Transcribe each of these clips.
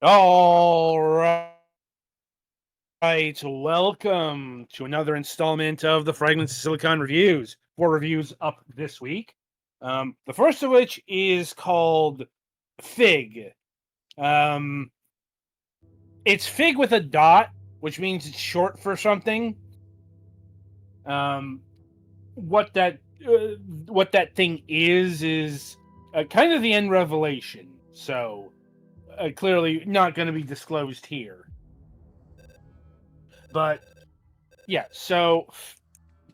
All right, welcome to another installment of the Fragments of Silicon reviews. 4 reviews up this week. The first of which is called Fig. It's Fig with a dot, which means it's short for something. What that thing is kind of the end revelation. So clearly not going to be disclosed here. But yeah, so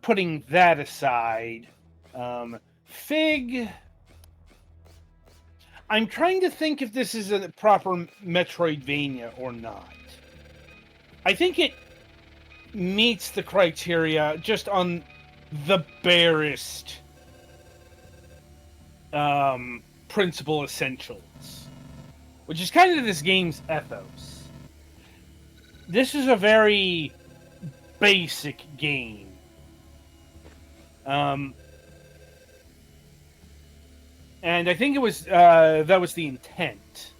putting that aside, Fig. I'm trying to think if this is a proper Metroidvania or not. I think it meets the criteria just on the barest principal essentials, which is kind of this game's ethos. This is a very basic game. And I think it was that was the intent.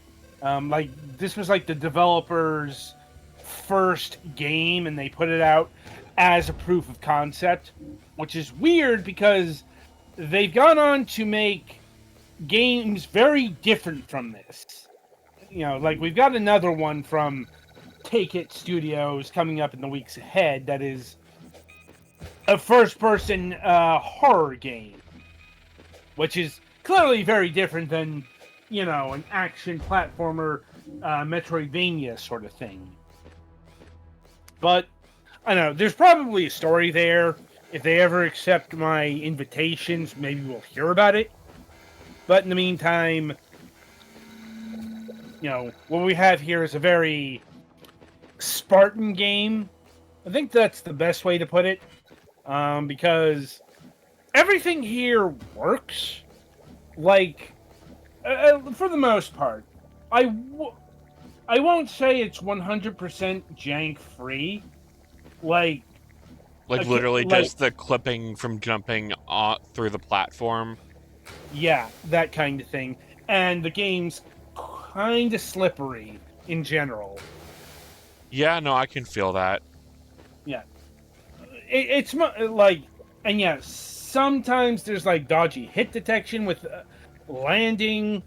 This was like the developers' first game, and they put it out as a proof of concept, which is weird because they've gone on to make games very different from this. You know, like we've got another one from Take It Studios coming up in the weeks ahead that is a first-person horror game, which is clearly very different than, you know, an action platformer Metroidvania sort of thing. But, I don't know, there's probably a story there. If they ever accept my invitations, maybe we'll hear about it. But in the meantime, you know, what we have here is a very Spartan game. I think that's the best way to put it. Because everything here works. Like, for the most part. I won't say it's 100% jank-free. Like literally just the clipping from jumping through the platform. Yeah, that kind of thing. And the game's kind of slippery in general. Yeah, no, I can feel that. Yeah. It's like, and yeah, sometimes there's like dodgy hit detection with landing.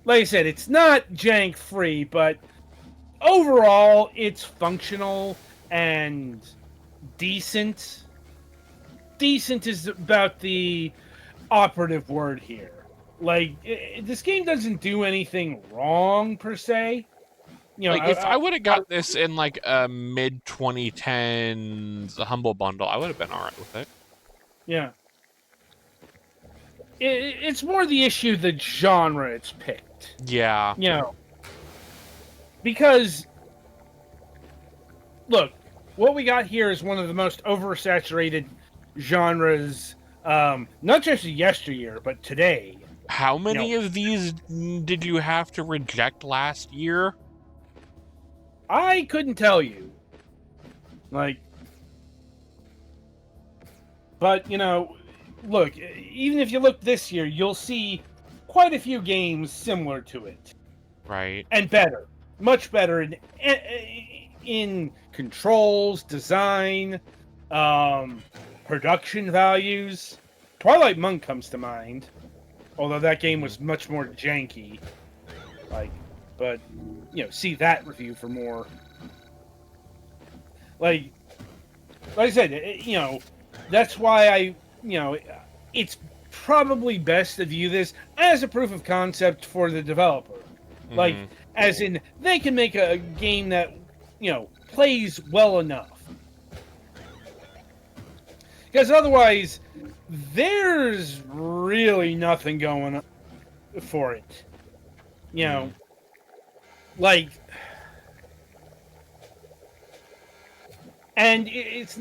Like I said, it's not jank free, but overall it's functional and decent. Decent is about the operative word here. Like, this game doesn't do anything wrong per se. You know, like, if I would have got this in like a mid 2010s Humble Bundle, I would have been all right with it. Yeah. It's more the issue the genre it's picked. Yeah. You know, because look, what we got here is one of the most oversaturated genres, not just yesteryear, but today. How many of these did you have to reject last year? I couldn't tell you. Like, but, you know, look, even if you look this year, you'll see quite a few games similar to it. Right. And better. Much better in controls, design, production values. Twilight Monk comes to mind. Although that game was much more janky. Like, but, you know, see that review for more. Like I said, you know, that's why it's probably best to view this as a proof of concept for the developer. Mm-hmm. Like, as in, they can make a game that, you know, plays well enough. Because otherwise, there's really nothing going on for it. You know, like, and it's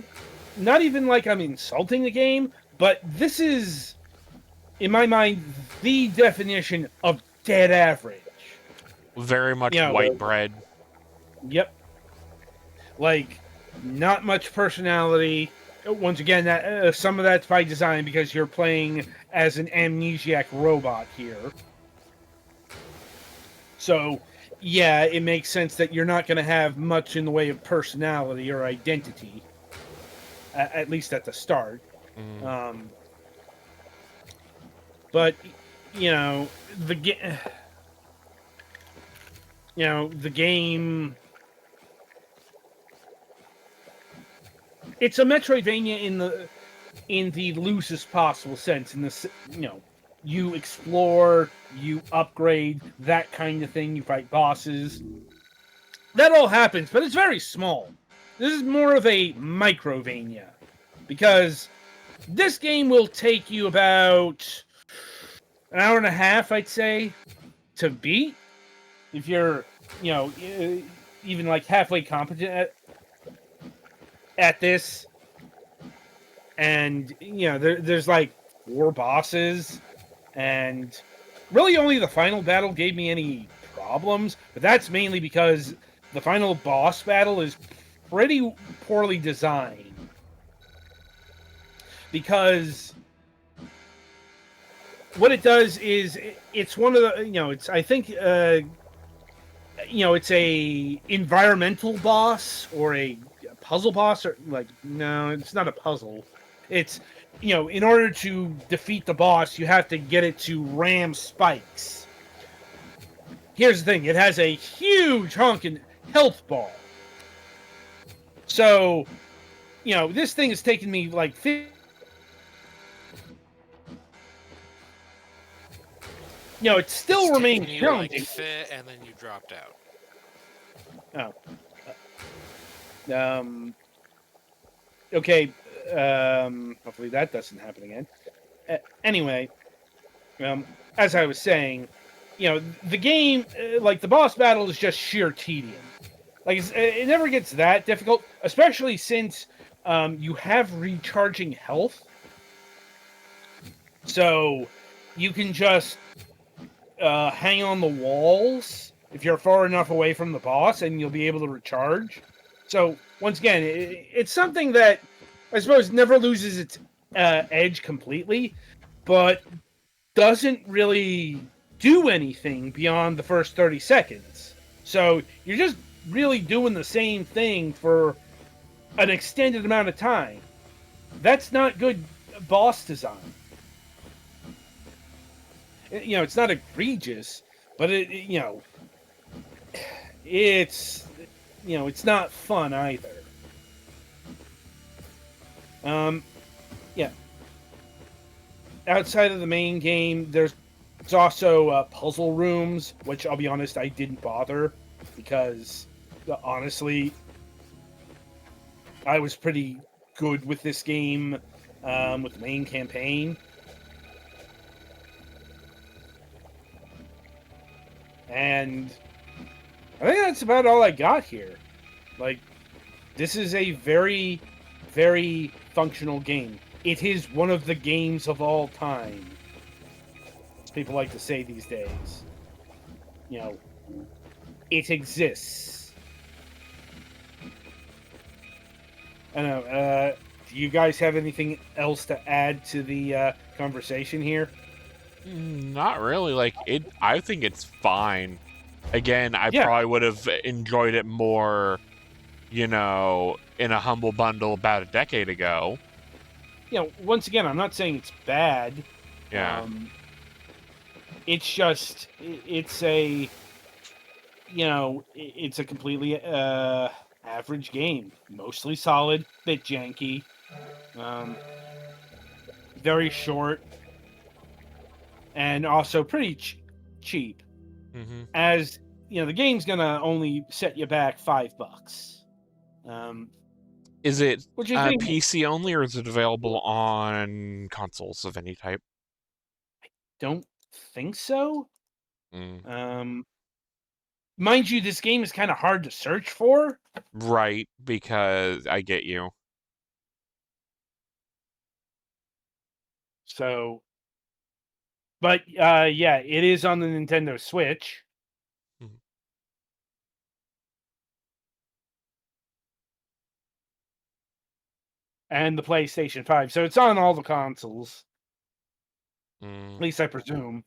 not even like I'm insulting the game, but this is, in my mind, the definition of dead average. Very much white bread. Yep. Like, not much personality. Once again, that some of that's by design because you're playing as an amnesiac robot here. So, yeah, it makes sense that you're not going to have much in the way of personality or identity, at least at the start. Mm. Um, but you know the the game. It's a Metroidvania in the loosest possible sense. In the you explore, you upgrade, that kind of thing. You fight bosses. That all happens, but it's very small. This is more of a microvania because this game will take you about an hour and a half, I'd say, to beat if you're, even like halfway competent at this. And there's like 4 bosses, and really only the final battle gave me any problems. But that's mainly because the final boss battle is pretty poorly designed. Because what it does is it's one of the it's I think it's a environmental boss or a puzzle boss, or like, no, it's not a puzzle. It's in order to defeat the boss, you have to get it to ram spikes. Here's the thing: it has a huge honking health bar. So this thing has taken me like 50. It still remains you challenging. like fit, and then you dropped out. Oh. Okay. Hopefully that doesn't happen again. Anyway, as I was saying, the game, like the boss battle, is just sheer tedium. Like it never gets that difficult, especially since you have recharging health, so you can just hang on the walls if you're far enough away from the boss, and you'll be able to recharge. So once again, it's something that I suppose never loses its edge completely, but doesn't really do anything beyond the first 30 seconds. So you're just really doing the same thing for an extended amount of time. That's not good boss design. It's not egregious, but it's it's not fun either. Yeah. Outside of the main game, there's also puzzle rooms, which I'll be honest, I didn't bother because honestly, I was pretty good with this game with the main campaign. And I think that's about all I got here. Like, this is a very, very functional game. It is one of the games of all time, as people like to say these days. It exists. I don't know. Do you guys have anything else to add to the conversation here? Not really. Like I think it's fine. Again, I Yeah. probably would have enjoyed it more, in a humble bundle about a decade ago. Once again, I'm not saying it's bad. Yeah. It's just it's a it's a completely average game, mostly solid, bit janky, very short, and also pretty cheap. Mm-hmm. As the game's gonna only set you back $5. Is it Which I think, PC only, or is it available on consoles of any type? don't think so. Mm. Mind you, this game is kind of hard to search for. Right, because I get you. So, but yeah, it is on the Nintendo Switch. Mhm. And the PlayStation 5. So it's on all the consoles. At Mm. least I presume.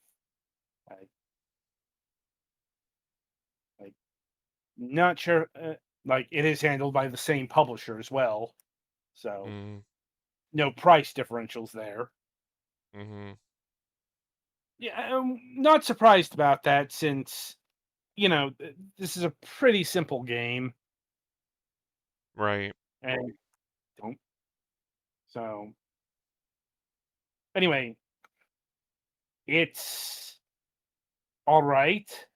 Not sure. Like it is handled by the same publisher as well, so Mm, no price differentials there. mm-hmm. Yeah, I'm not surprised about that since this is a pretty simple game, Right. and don't so anyway, it's all right.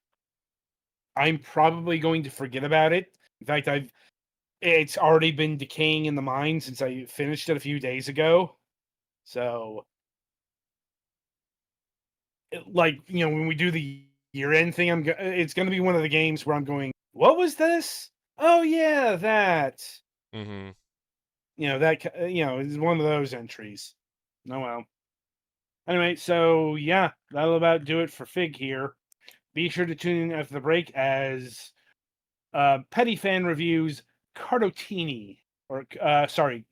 I'm probably going to forget about it. In fact, it's already been decaying in the mind since I finished it a few days ago. So, like, when we do the year-end thing, it's going to be one of the games where I'm going, "What was this? Oh yeah, that." Mm-hmm. It's one of those entries. Oh well. Anyway, so yeah, that'll about do it for Fig here. Be sure to tune in after the break as Petty Fan reviews Cardotini, or sorry,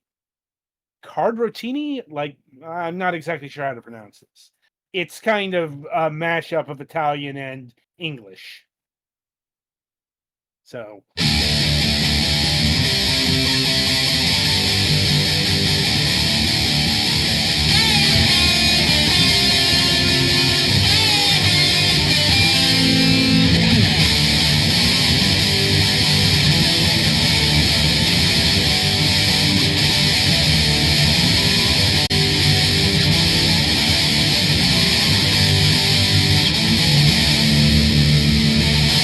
Cardrotini. Like I'm not exactly sure how to pronounce this. It's kind of a mashup of Italian and English. So